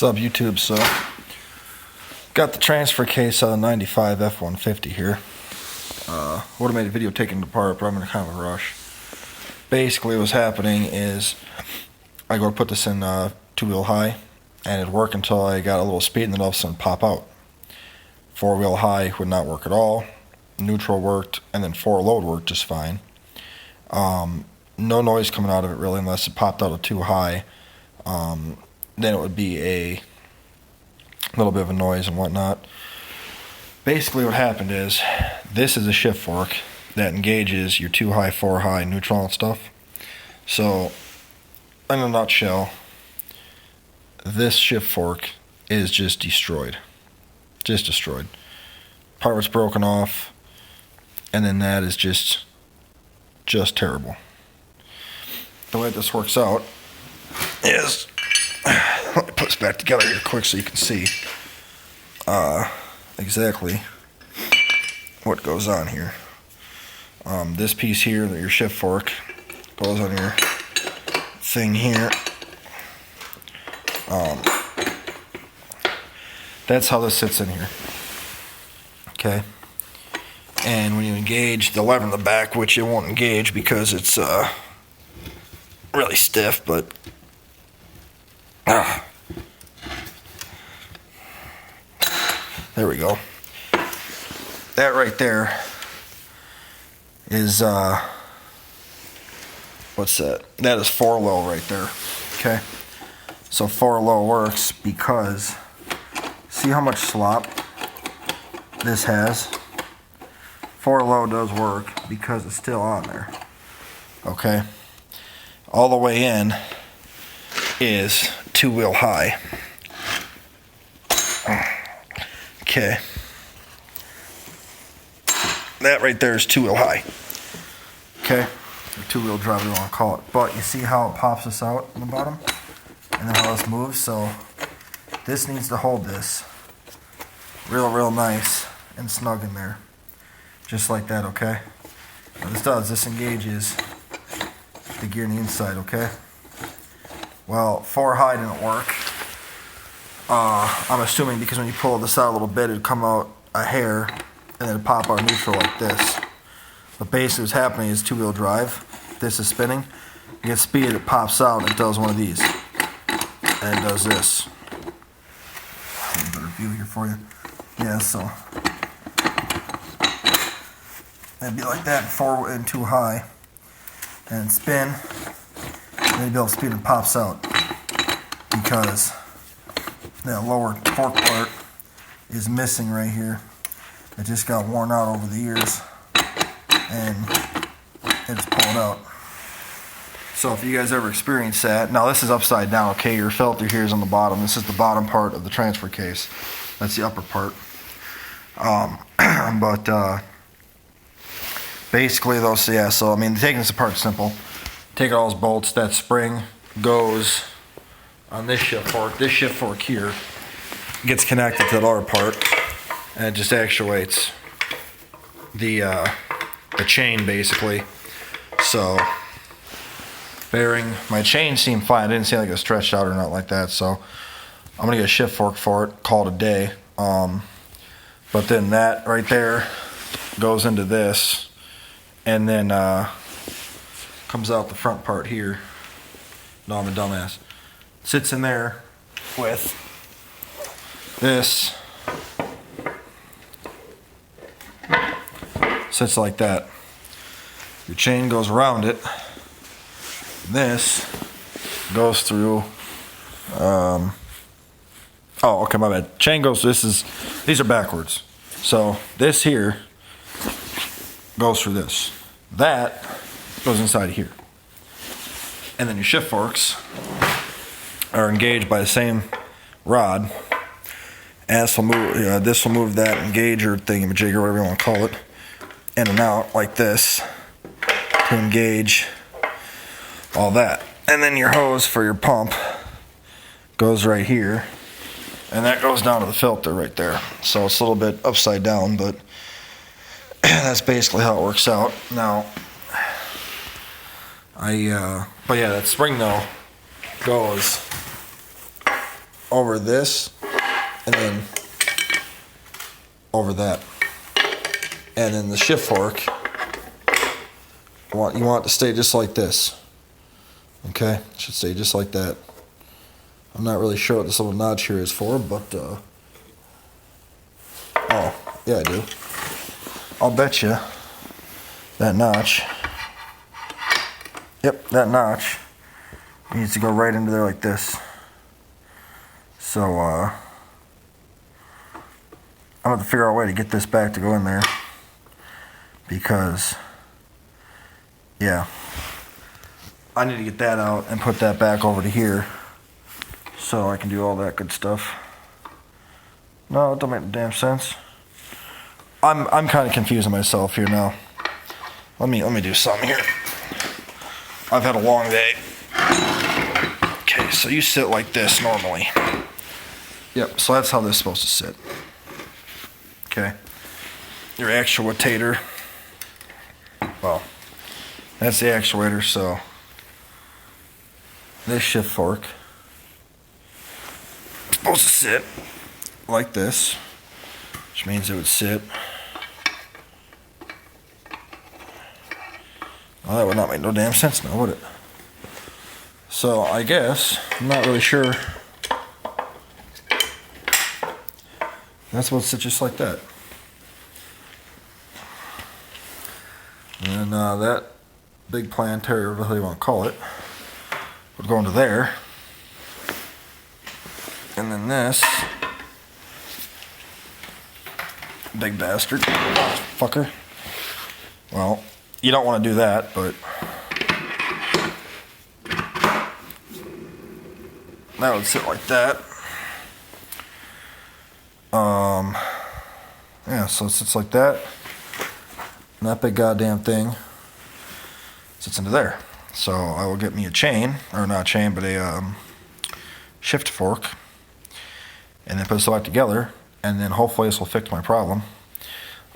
What's up, YouTube? So, got the transfer case of the 95 F150 here. Would have made a video taking it apart, but I'm in kind of a rush. Basically, what's happening is I go to put this in two-wheel high, and it'd work until I got a little speed, and then all of a sudden pop out. Four-wheel high would not work at all. Neutral worked, and then four low worked just fine. No noise coming out of it really, unless it popped out of too high. Then it would be a little bit of a noise and whatnot. Basically what happened is, this is a shift fork that engages your 2 high, 4 high, neutral and stuff. So, in a nutshell, this shift fork is just destroyed. Just destroyed. Part of it's broken off, and then that is just terrible. The way this works out is, let me put this back together here quick so you can see exactly what goes on here. This piece here, your shift fork, goes on your thing here. That's how this sits in here. Okay. And when you engage the lever in the back, which it won't engage because it's really stiff, but there we go. That right there is what's that? That is 4 low right there. Okay. So 4 low works because see how much slop this has? 4 low does work because it's still on there. Okay. All the way in is 2-wheel high. Okay. That right there is 2-wheel high. Okay. Or 2-wheel drive, you want to call it. But you see how it pops us out on the bottom? And then how this moves? So this needs to hold this real nice and snug in there. Just like that, okay? What this does, this engages the gear on the inside, okay? Well, 4 high didn't work. I'm assuming because when you pull this out a little bit, it'd come out a hair and then it'd pop out neutral like this. But basically what's happening is 2-wheel drive. This is spinning. You get speed, it pops out, and it does one of these. And it does this. A better view here for you. Yeah, so it'd be like that, 4 and 2 high. And spin. And you'd be able to speed, it pops out. Because that lower fork part is missing right here. It just got worn out over the years, and it's pulled out. So if you guys ever experience that, now this is upside down, okay? Your filter here is on the bottom. This is the bottom part of the transfer case. That's the upper part. Basically those, yeah, so I mean, taking this apart is simple. Take all those bolts, that spring goes on this shift fork. This shift fork here gets connected to the lower part, and it just actuates the chain basically. So bearing, my chain seemed fine. It didn't seem like it was stretched out or not like that. So I'm gonna get a shift fork for it, call it a day. But then that right there goes into this, and then comes out the front part here. No, I'm a dumbass. Sits in there with this. Sits like that. Your chain goes around it. This goes through. Oh, okay, my bad. Chain goes. These are backwards. So this here goes through this. That goes inside of here. And then your shift forks are engaged by the same rod. This will move that engager thingamajigger, whatever you want to call it, in and out like this to engage all that. And then your hose for your pump goes right here, and that goes down to the filter right there. So it's a little bit upside down, but that's basically how it works out. Now, but yeah, that spring though goes over this, and then over that. And then the shift fork, you want it to stay just like this. Okay, it should stay just like that. I'm not really sure what this little notch here is for, but oh, yeah, I do. I'll bet you that notch, yep, that notch needs to go right into there like this. So I'm gonna have to figure out a way to get this back to go in there, because yeah, I need to get that out and put that back over to here so I can do all that good stuff. No, it don't make damn sense. I'm kind of confusing myself here now. Let me do something here. I've had a long day. Okay, so you sit like this normally. Yep, so that's how this is supposed to sit. Okay. Your actuator. Well, that's the actuator, so this shift fork is supposed to sit like this, which means it would sit. Well, that would not make no damn sense now, would it? So I guess, I'm not really sure. That's supposed to sit just like that. And then that big planetary, whatever you want to call it, would go into there. And then this big bastard, fucker. Well, you don't want to do that, but that would sit like that. Yeah, so it sits like that. And that big goddamn thing sits into there. So I will get me a chain, or not a chain, but a shift fork, and then put this all back together, and then hopefully this will fix my problem.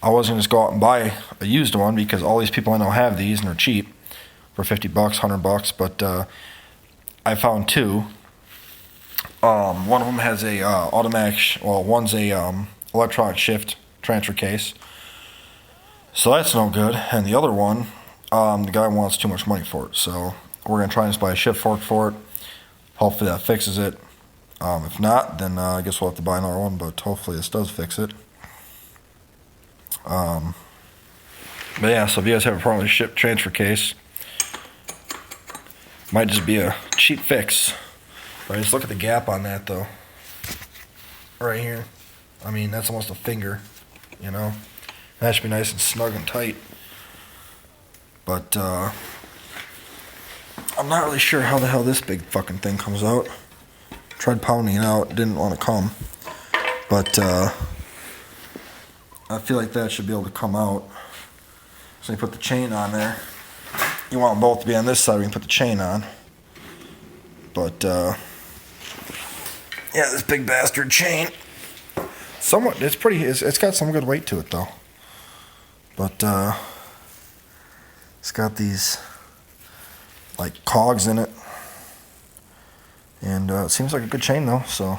I was going to just go out and buy a used one, because all these people I know have these, and they're cheap for $50, $100, but I found two. One of them has a automatic, well, one's a electronic shift transfer case, so that's no good, and the other one, the guy wants too much money for it, so we're going to try and just buy a shift fork for it. Hopefully that fixes it. If not, then I guess we'll have to buy another one, but hopefully this does fix it. But yeah, so if you guys have a problem with the shift transfer case, might just be a cheap fix. But just look at the gap on that though. Right here. I mean, that's almost a finger, you know. That should be nice and snug and tight. But I'm not really sure how the hell this big fucking thing comes out. Tried pounding it out, didn't want to come. But I feel like that should be able to come out. So you put the chain on there. You want them both to be on this side, we can put the chain on. But yeah, this big bastard chain, somewhat, it's got some good weight to it though. But it's got these like cogs in it, and it seems like a good chain though. So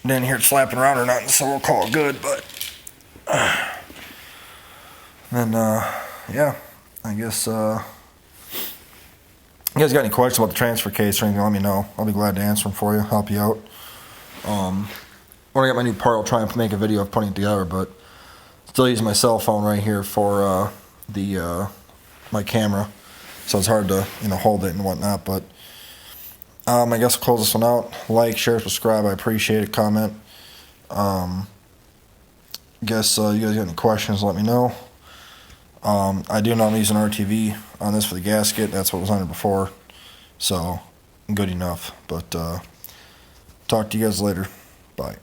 didn't hear it slapping around or nothing, so we'll call it good. But then yeah, I guess you guys got any questions about the transfer case or anything, let me know. I'll be glad to answer them for you, help you out. When I get my new part, I'll try and make a video of putting it together, but still using my cell phone right here for my camera, so it's hard to hold it and whatnot. But I guess I'll close this one out. Like, share, subscribe. I appreciate it. Comment. Guess you guys got any questions? Let me know. I do know I'm using RTV on this for the gasket. That's what was on it before, so good enough. But talk to you guys later. Bye.